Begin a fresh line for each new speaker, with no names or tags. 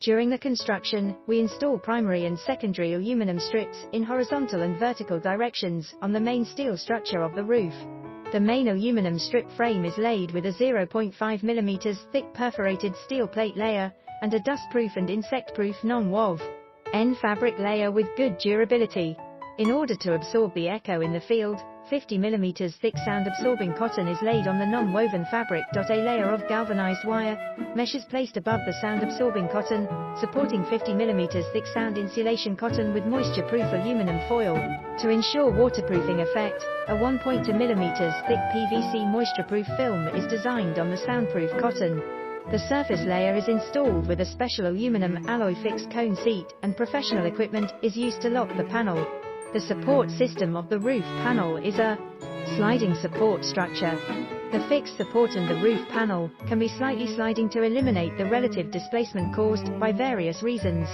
During the construction, we install primary and secondary aluminum strips in horizontal and vertical directions on the main steel structure of the roof. The main aluminum strip frame is laid with a 0.5 mm thick perforated steel plate layer and a dust-proof and insect-proof non-WOV N fabric layer with good durability. In order to absorb the echo in the field, 50 mm thick sound-absorbing cotton is laid on the non-woven fabric. A layer of galvanized wire mesh is placed above the sound-absorbing cotton, supporting 50 mm thick sound insulation cotton with moisture-proof aluminum foil. To ensure waterproofing effect, a 1.2 mm thick PVC moisture-proof film is designed on the soundproof cotton. The surface layer is installed with a special aluminum alloy fixed cone seat, and professional equipment is used to lock the panel. The support system of the roof panel is a sliding support structure. The fixed support and the roof panel can be slightly sliding to eliminate the relative displacement caused by various reasons.